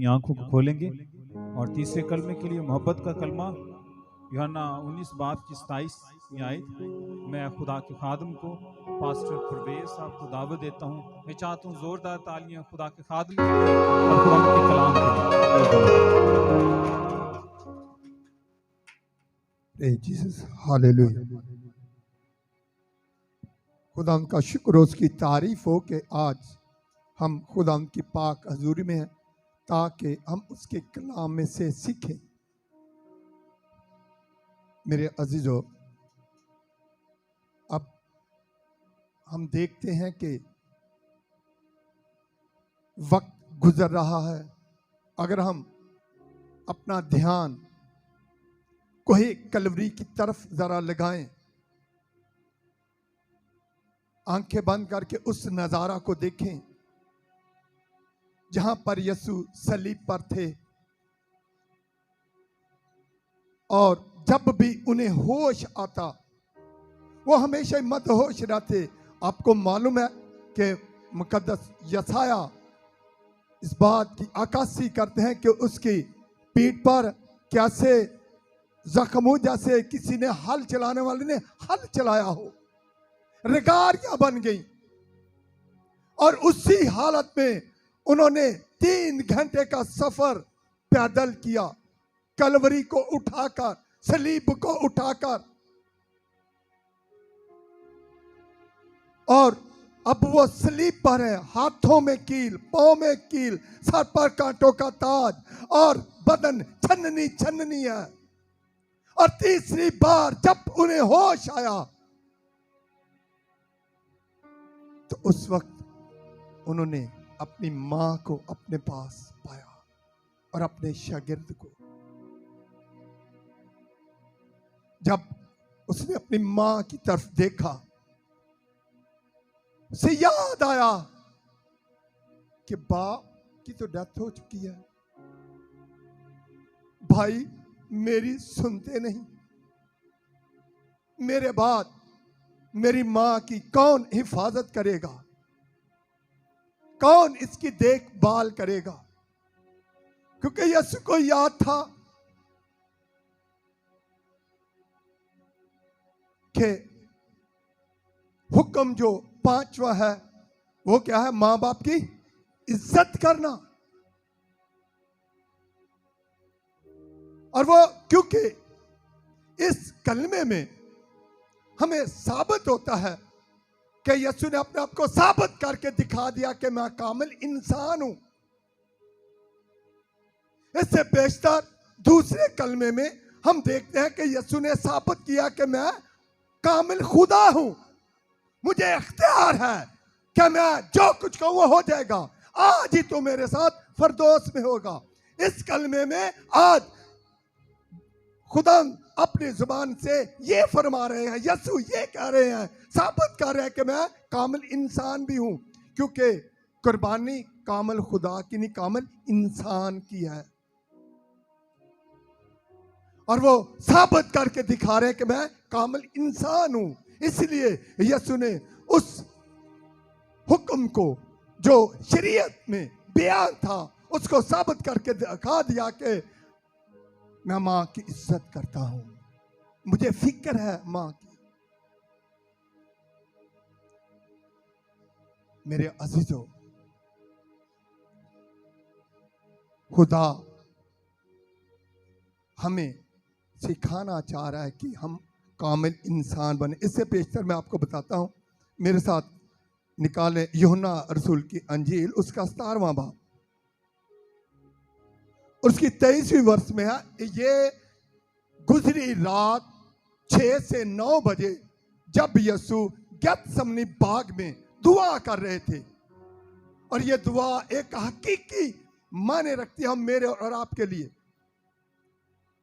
अपनी आंखों को खोलेंगे और तीसरे कलमे के लिए मोहब्बत का कलमा यूहन्ना 19 बाब की 27 में आयत। मैं खुदा के खादम को पास्टर परवेज साहब को दावत देता हूँ। मैं चाहता हूँ जोरदार तालियां खुदा के खादम के लिए और खुदा के कलाम के लिए। Jesus hallelujah. खुदा का शुक्र हो, उसकी तारीफ हो कि आज हम खुदा की पाक हजूरी में हैं ताकि हम उसके कलाम में से सीखें। मेरे अजीजों, अब हम देखते हैं कि वक्त गुजर रहा है। अगर हम अपना ध्यान कोहे कलवरी की तरफ जरा लगाएं, आंखें बंद करके उस नजारा को देखें जहां पर यीशु सलीब पर थे और जब भी उन्हें होश आता वो हमेशा मदहोश रहते। आपको मालूम है कि मुकद्दस यसाया इस बात की अक्कासी करते हैं कि उसकी पीठ पर कैसे जख्म जैसे किसी ने हल चलाने वाले ने हल चलाया हो, रिगारियां बन गई और उसी हालत में उन्होंने 3 घंटे का सफर पैदल किया, कलवरी को उठाकर, सलीब को उठाकर। और अब वो सलीब पर है, हाथों में कील, पांव में कील, सर पर कांटों का ताज और बदन छन्नी छन्नी है। और तीसरी बार जब उन्हें होश आया तो उस वक्त उन्होंने अपनी मां को अपने पास पाया और अपने शागिर्द को। जब उसने अपनी मां की तरफ देखा, उसे याद आया कि बाप की तो डेथ हो चुकी है, भाई मेरी सुनते नहीं, मेरे बाद मेरी मां की कौन हिफाजत करेगा, कौन इसकी देखभाल करेगा। क्योंकि यीशु को याद था कि हुक्म जो 5वां है वो क्या है? मां बाप की इज्जत करना। और वो क्योंकि इस कलमे में हमें साबित होता है कि यीशु ने अपने आप को साबित करके दिखा दिया कि मैं कामिल इंसान हूं। इससे बेशतर दूसरे कलमे में हम देखते हैं कि यीशु ने साबित किया कि मैं कामिल खुदा हूं, मुझे इख्तियार है कि मैं जो कुछ कहूं वो हो जाएगा। आज ही तो मेरे साथ फरदौस में होगा। इस कलमे में आज खुदा अपनी जुबान से ये फरमा रहे हैं, यीशु ये कह रहे हैं, साबित कर रहे हैं कि मैं कामिल इंसान भी हूं। क्योंकि कुर्बानी कामिल खुदा की नहीं, कामिल इंसान की है। और वो साबित करके दिखा रहे हैं कि मैं कामिल इंसान हूं। इसलिए यीशु ने उस हुक्म को जो शरीयत में बयान था उसको साबित करके दिखा दिया कि मैं मां की इज्जत करता हूं, मुझे फिक्र है मां की। मेरे अजीजों, खुदा हमें सिखाना चाह रहा है कि हम कामिल इंसान बने। इससे पेशतर मैं आपको बताता हूं, मेरे साथ निकाले यूहन्ना रसूल की अंजील, उसका 17वां बाब, उसकी 23वीं वर्ष में है। ये गुजरी रात 6 से 9 बजे जब यीशु गेत्समनी बाग में दुआ कर रहे थे। और ये दुआ एक हकीकी माने रखती है हम मेरे और आपके लिए।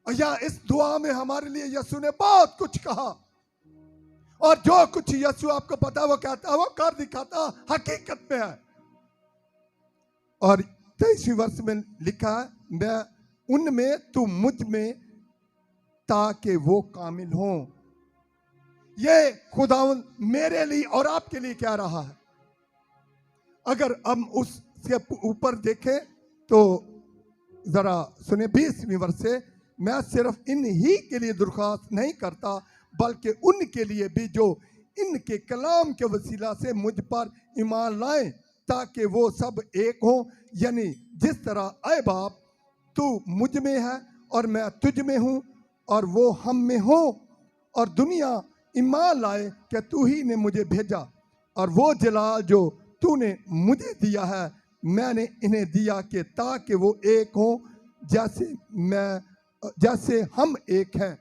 और यहाँ इस दुआ में हमारे लिए यीशु ने बहुत कुछ कहा, और जो कुछ यीशु आपको पता वो कहता है, वो कर दिखाता, हकीकत में है। और 23वीं वर्ष में लिखा है, मैं उनमें तू मुझ में, ताकि वो कामिल हो। ये खुदावंद मेरे लिए और आपके लिए कह रहा है। अगर हम उसके ऊपर देखें तो जरा सुने 20वीं वर्ष से, मैं सिर्फ इन ही के लिए दरख्वास्त नहीं करता बल्कि उनके लिए भी जो इनके कलाम के वसीला से मुझ पर ईमान लाएं, ताकि वो सब एक हों, यानी जिस तरह ऐ बाप तू मुझ में है और मैं तुझ में हूँ और वो हम में हो, और दुनिया ईमान लाए कि तू ही ने मुझे भेजा, और वो जलाल जो तूने मुझे दिया है मैंने इन्हें दिया कि ताकि वो एक हों जैसे हम एक हैं।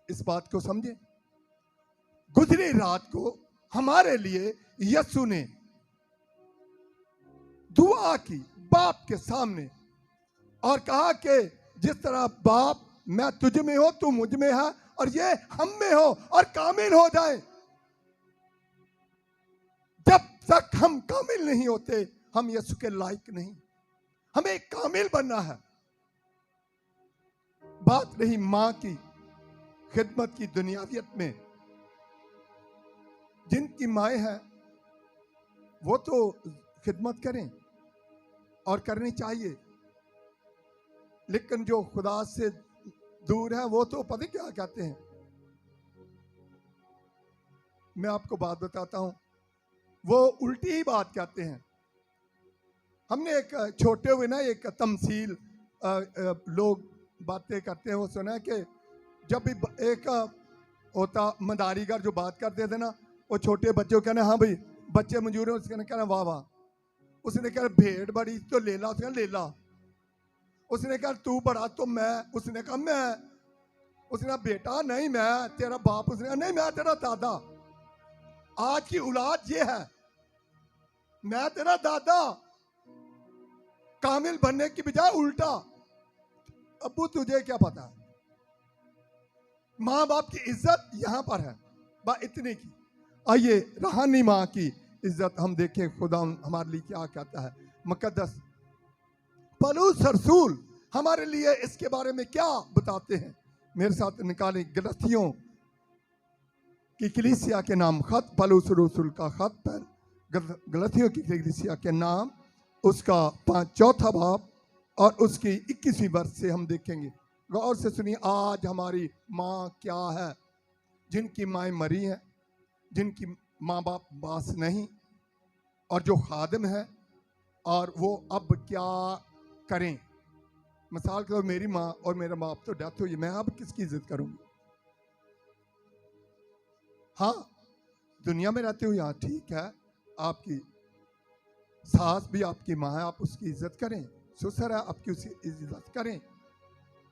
इस बात को समझे। गुजरी रात को हमारे लिए यीशु ने दुआ की बाप के सामने और कहा कि जिस तरह बाप मैं तुझ में हो तू मुझ में है और ये हम में हो और कामिल हो जाए। जब तक हम कामिल नहीं होते हम यीशु के लायक नहीं, हमें कामिल बनना है। बात रही मां की खिदमत की दुनियावियत में, जिनकी माएँ हैं वो तो खिदमत करें और करनी चाहिए, लेकिन जो खुदा से दूर है वो तो पता क्या कहते हैं। मैं आपको बात बताता हूं, वो उल्टी ही बात कहते हैं। हमने एक छोटे हुए ना एक तमसील लोग बातें करते हैं, वो सुना है कि जब भी एक होता मदारीगर जो बात करते थे ना, वो छोटे बच्चे को कहना हाँ भाई बच्चे मंजूर है, उसने कहना वाह वाह। उसने कहा भेड़ बड़ी तो ले ला, उसने ले ला। उसने कहा तू बड़ा तो मैं, उसने कहा मैं। उसने कहा बेटा नहीं मैं तेरा बाप, उसने कहा नहीं मैं तेरा दादा। आज की औलाद ये है, मैं तेरा दादा। कामिल बनने की बजाय उल्टा। अब्बू तुझे क्या पता, माँ बाप की इज्जत यहां पर है बा इतने की। आइए रूहानी माँ की इज्जत हम देखें, खुदा हमारे लिए क्या कहता है। मुकद्दस पौलुस रसूल हमारे लिए इसके बारे में क्या बताते हैं। मेरे साथ निकालें गलतियों की कलीसिया के नाम खत, पौलुस रसूल का खत पर गलतियों की कलीसिया के नाम, उसका 4 बाब और उसकी 21वीं वर्ष से हम देखेंगे। गौर से सुनिए। आज हमारी माँ क्या है, जिनकी माएँ मरी हैं, जिनकी माँ बाप पास नहीं, और जो खादिम है और वो अब क्या करें। मिसाल के तौर मेरी माँ और मेरा बाप तो डेथ हुई, मैं अब किसकी इज्जत करूंगी। हाँ दुनिया में रहते हुए यहाँ ठीक है, आपकी सास भी आपकी माँ है, आप उसकी इज्जत करें, ससुर है आपकी उसकी इज्जत करें।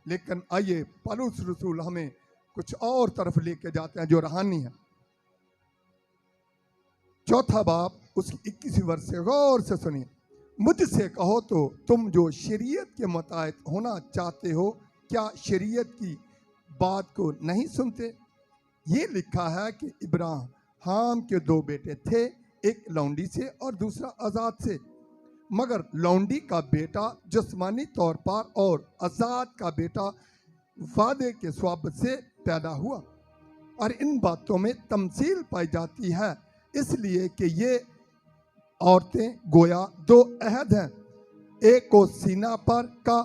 लेकिन आइए पौलुस रसूल हमें कुछ और तरफ लेके जाते हैं जो रूहानी है। 4 बाब उसकी 21वीं वर्ष से गौर से सुनिए। मुझसे कहो तो तुम जो शरीयत के मुताबिक होना चाहते हो, क्या शरीयत की बात को नहीं सुनते। ये लिखा है कि इब्राहिम के 2 बेटे थे, एक लौंडी से और दूसरा आजाद से। मगर लौंडी का बेटा जिस्मानी तौर पर और आजाद का बेटा वादे के स्वाब से पैदा हुआ। और इन बातों में तमसील पाई जाती है, इसलिए कि ये औरतें गोया 2 अहद हैं, एक को सीना पर का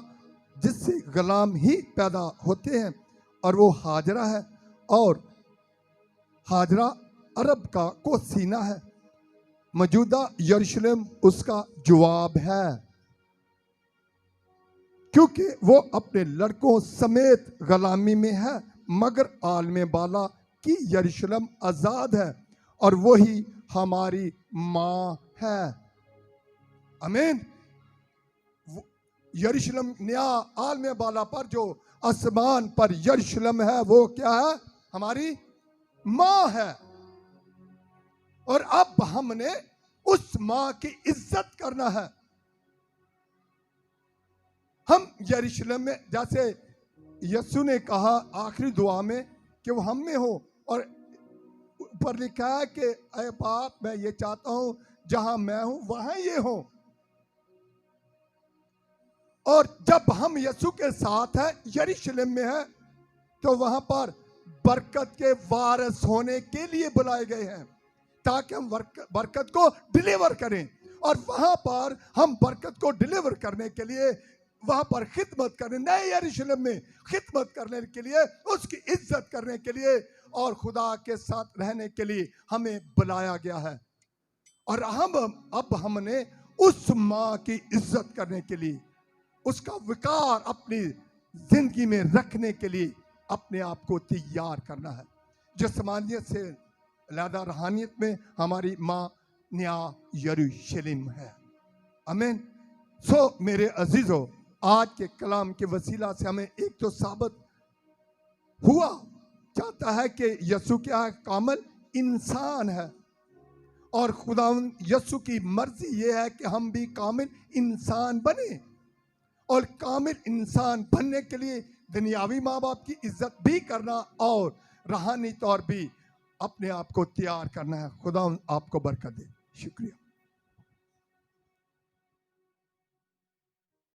जिससे गुलाम ही पैदा होते हैं और वो हाजरा है, और हाजरा अरब का को सीना है। मौजूदा यरूशलेम उसका जवाब है, क्योंकि वो अपने लड़कों समेत गुलामी में है, मगर आलम बाला की यरूशलेम आजाद है और वही हमारी माँ है। आमीन। यरूशलेम नया आलम बाला पर जो आसमान पर यरूशलेम है वो क्या है, हमारी माँ है। और अब हमने उस माँ की इज्जत करना है। हम यरूशलेम में, जैसे यीशु ने कहा आखिरी दुआ में कि वो हम में हो, और ऊपर लिखा है कि ऐ बाप मैं ये चाहता हूं जहां मैं हूं वहां ये हो। और जब हम यीशु के साथ है, यरूशलेम में है, तो वहां पर बरकत के वारिस होने के लिए बुलाए गए हैं, ताकि हम बरकत को डिलीवर करें। और वहां पर हम बरकत को डिलीवर करने के लिए वहां पर खिदमत करने, नए यरूशलेम में खिदमत करने के लिए, उसकी इज्जत करने के लिए और खुदा के साथ रहने के लिए हमें बुलाया गया है। और अब हमने उस माँ की इज्जत करने के लिए, उसका विकार अपनी जिंदगी में रखने के लिए अपने आप को तैयार करना है। जिस्मानियत से अलहदा रूहानियत में हमारी माँ नया यरूशलेम है। आमीन। सो मेरे अजीजों, आज के कलाम के वसीला से हमें एक तो साबित हुआ चाहता है कि यीशु क्या है, कामिल इंसान है। और खुदा यीशु की मर्जी ये है कि हम भी कामिल इंसान बने। और कामिल इंसान बनने के लिए दुनियावी माँ बाप की इज्जत भी करना और रूहानी तौर भी अपने आप को तैयार करना है। खुदा आपको बरकत दे। शुक्रिया।